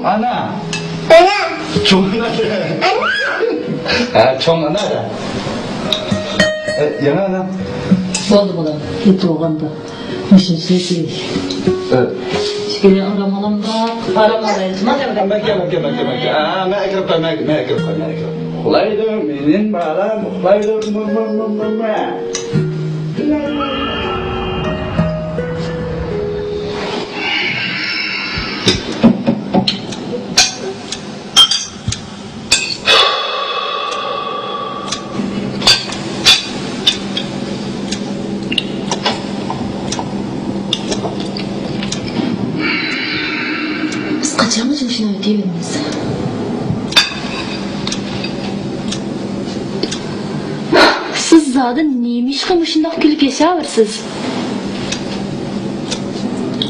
ana. Ana. Çoğun ana. Ha, çoğun ana da. Yana ana. Oldu bana. Yetti oğanda. Mişin şey. Şikeli aramalam da. Aramalayız. Mek. Aa, mek. Ulaydım, benim balam. Ulaydım. Biz kaçamayız mı şuna ödeyebiliriz? Siz zaten neymiş ki şundak gülüp yaşayırsınız?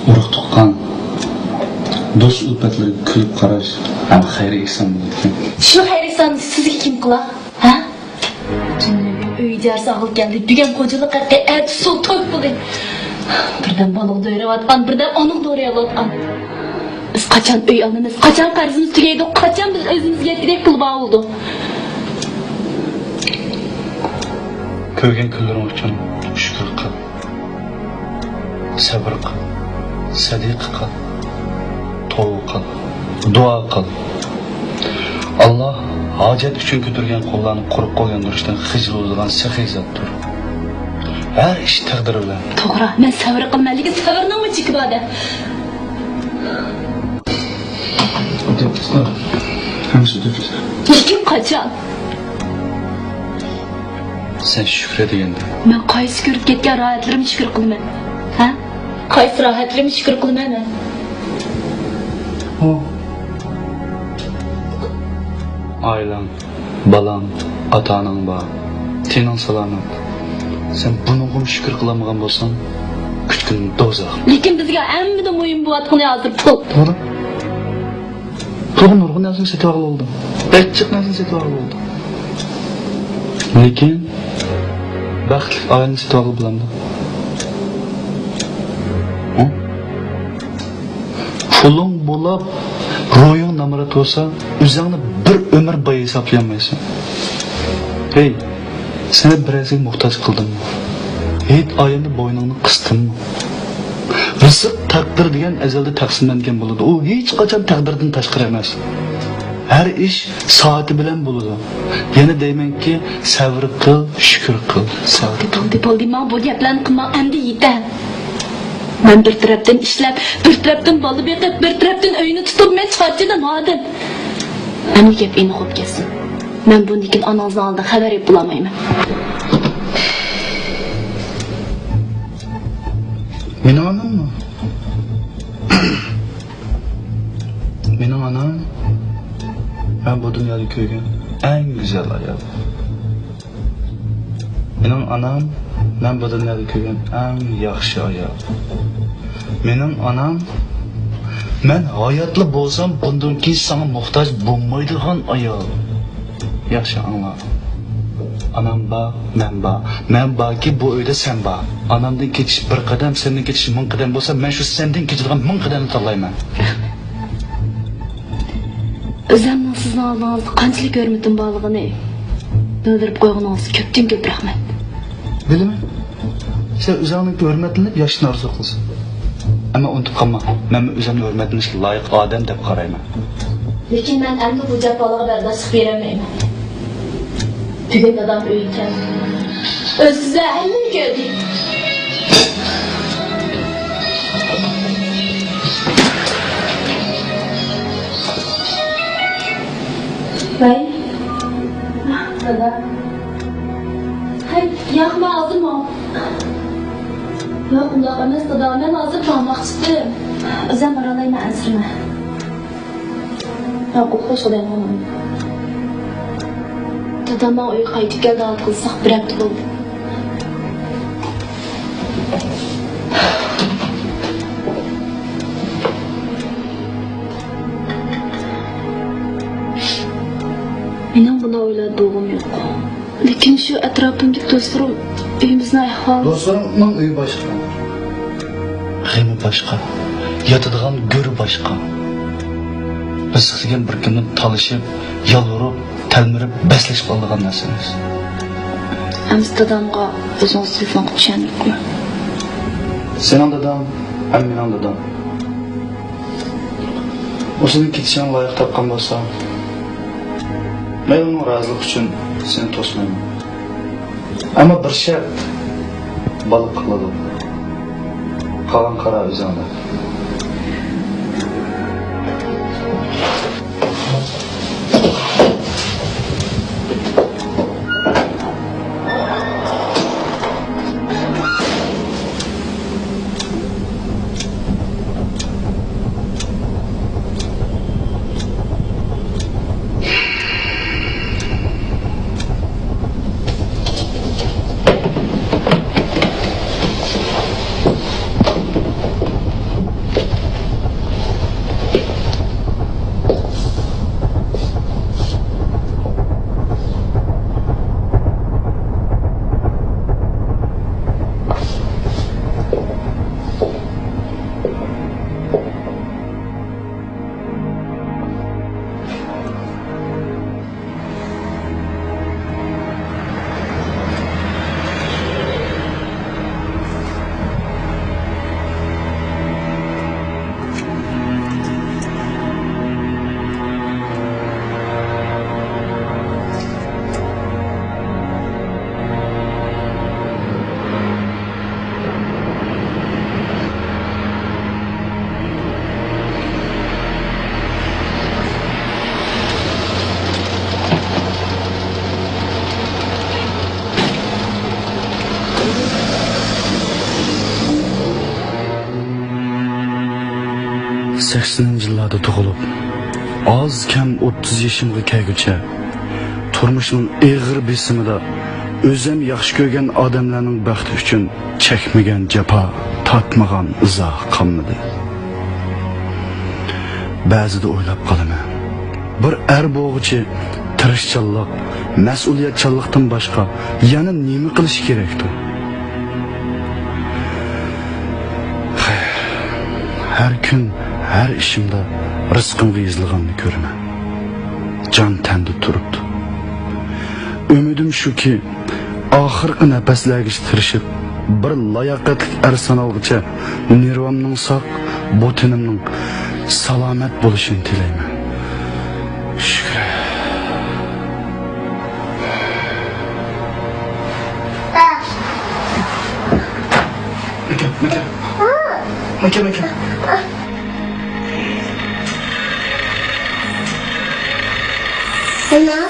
Uruk tuqqan. Dost ülpetleri külüp qarash. Ama xayri ihsan bo'ladi. Şu hayırsan sizga kim qila? Ha? Uy jarsa ağıl geldi. Dügen kocalık hakkı et sol toy buldu. Birden balık doyuravatkan, birden onun doyuravatkan. Biz kaçan uy alınız, kaçan karzımız tügeydi, kaçan biz özümüzge direkt pul bağ oldu. Ko'rgan kunlaring uchun shukr qil. Sabr qil. Sadiq qil. Tavba qil. Duo qil. Allah hojat uchun ko'targan qo'llarni qurib qolgan durishdan xijil o'zigan saxiy zotdir. Har ish taqdiri bilan. To'g'ri, men sabr qilmanligi sabrning mi cheki bor? Hamsi deb. Kim qachon? Sen shukr deganda. Men qaysi ko'rib ketgan rohatlarimni shukr qilaman. Ha? Qaysi rohatlarimni shukr qilaman? Ailang, balang, ota-onang bor. Tening salomat. Sen bunga shukr qilmagan bo'lsang, kuchkin do'zax. Lekin bizga hammada muhim bo'layotgani hozir pul. To'g'ri. Pulni nurg'un narsani setib oldim. Achchiq narsani setib oldim. Lekin baxtli oilani setib olib bilamdi. Puling bo'lib, ro'ying namarat bo'lsa, o'zingni bir umr bo'yi hisoblayolmaysan. Hey, seni birazga muhtoj qildimmi? Hech oyingni bo'yningni qisdimmi? Rizq taqdir degan azalda taqsimlangan bo'ladi. U hech qachon taqdirdan tashqari emas. Har ish soati bilan bo'ladi. Yana deymanki, sabr qil, shukr qil. Sabr. Bo'ldi, men bu gaplarni qilmoq endi yetadi. Men bir tarafdan ishlab, bir tarafdan bola beqib, bir tarafdan uyni tutib, men charchadan odim. Ana gap endi xo'p kelsin. Men bundan keyin onangizning oldida xabar berib bo'lmayman. Mening onammi? Mening onam ben bu dünyada ko'rgan eng go'zal ayol. Mening onam ben bu dünyada ko'rgan eng yaxshi ayol. Mening onam men hayotli bo'lsam bundan keyin sana muhtoj bo'lmaydigan ayol. Yaxshi angla. Anam bor, men borki bu uyda sen bor. Anamdan ketish bir qadam, sendan ketish 1000 qadam bo'lsa, men shu sendan ketadigan 1000 qadamni tanlayman. O'zimning sizning oldingizda qanchalik hurmatim borligini bildirib qo'yganingiz ko'pdan ko'p rahmat. Bilaman. Sen o'zingni hurmatlanib yashashni orzu qilsan. Ammo unutib qolma, men o'zimni hurmatlanishga loyiq odam deb qarayman. Lekin men endi bu jafolarga bardoshlik berolmayman. Bugun dadam uyga o'ziza hammani ko'rdi. Bay, dada. Hay, yaxma hazırmı? Yok, undaq emas dada, men hozir bormoqchidim. O'zim baralayman ansirma. Yo'q, xush bo'laman. Dadamdan uyga qaytib keldi, olib qilsaq bir hafta bo'ldi. Mening buni o'yladığım yo'q. Lekin shu atrofimdagi do'stlarim uyimizni ahvoli. Do'stlarimning uyi boshqa. Xaymi boshqa. Yotadigan go'ri boshqa. biz sizga bir kundan talishib, yalvarib, talmirib, beslashib qolgan narsamiz. Ammo dadamga o'zingiz telefon qilib tushundingmi? Sening dadam, ham mening dadam. O'zining ketishini loyiq topgan bo'lsa, men uning rozilik uchun seni to'smayman. Ammo bir shart, baliq qiladi. Qalan qara o'zingda. Yıllarda tug'ilib, az kam 30 yaşımga kelguncha turmushning og'ir besimida o'zim yaxshi ko'rgan odamlarning baxti uchun chekmagan jafo, tatmagan izo qolmadi. Ba'zida o'ylab qolaman, bir bo'g'ichi tirishchanlik, mas'uliyatchanlikdan boshqa yana nima qilish kerakdir? Her gün, her işimde rızkımga yozilganini ko'raman. Jon tanda turibdi. Ümidim şu ki, oxirgi nafaslarga tirishib, bir layoqatli arson olguncha nervamning sog', botinimning salomat bo'lishini tilayman. Shukr. Maka. Hello?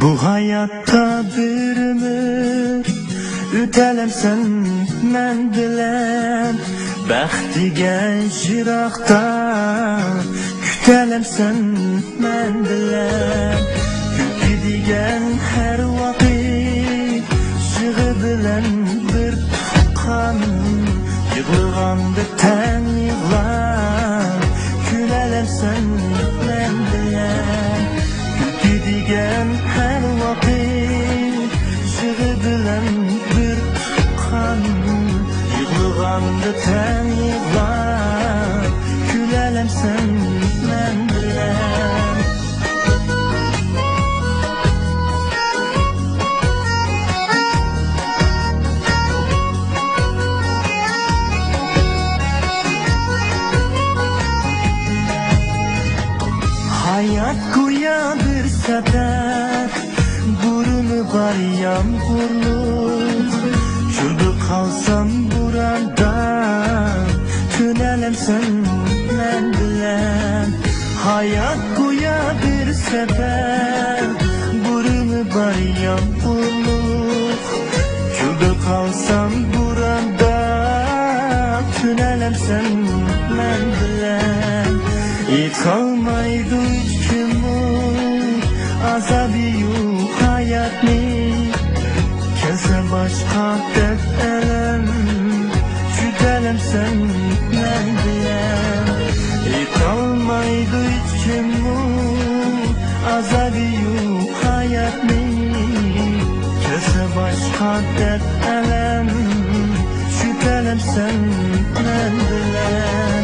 Bu hayatta bir ömür ütelemsen men bilen Baxtiga jiroqda kütelemsen men bilen Kulki degan her vaqt shig'i bilan bir tuqqan Yig'laganda tan yig'lar Kulelemsen men bilen Kulki degan her vaqt shig'i bilan bir tuqqan Yig'laganda tan yig'lar Kulelemsen men bilen Hayat go'yo bir sadaf buruni bor yomg'irli Cho'lda qolsam bo'ronda Tunalamsan men bilan Hayat go'yo bir sadaf buruni bor yomg'irli Cho'lda qolsam bo'ronda Tunalamsan men bilan Yetolmaydi hech kim azabi yo'q hayotning. Kelsa boshqa dard alam, judalamsan men bilan. Yetolmaydi hech kim bu azabi yo'q hayotning. Kelsa boshqa dard alam, judalamsan men bilan.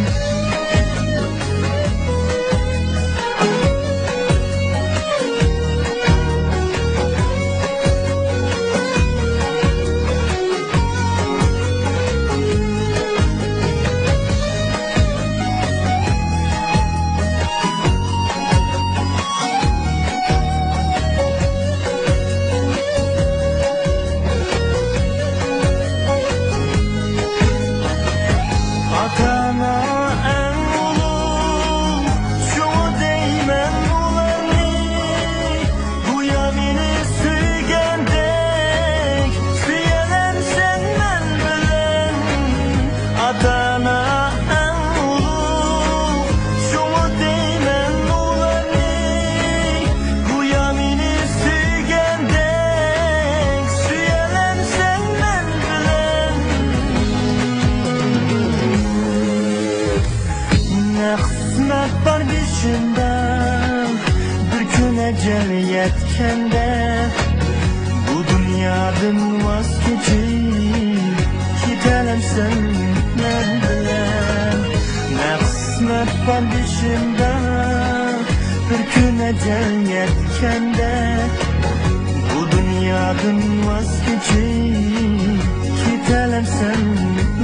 Atana en ulug, şunu deymen ularni. Bu yamini süygandek, süyelim sen men bilen. Atana en ulug, şunu deymen ularni. Bu yamini süygandek, süyelim sen men bilen. Ne kısmet var başında, bir gün ecel yetkende. Bu dünyadan vazgeçip gidelim sen men bilen. Ne kısmet var başında, bir gün ecel yetkende. Bu dünyadan vazgeçip gidelim sen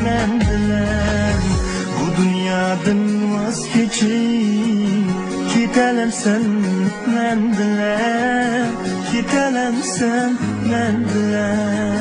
men bilen. Bu dünyadan vazgeçip gidelim sen men bilen. Gidelim sen men bilen.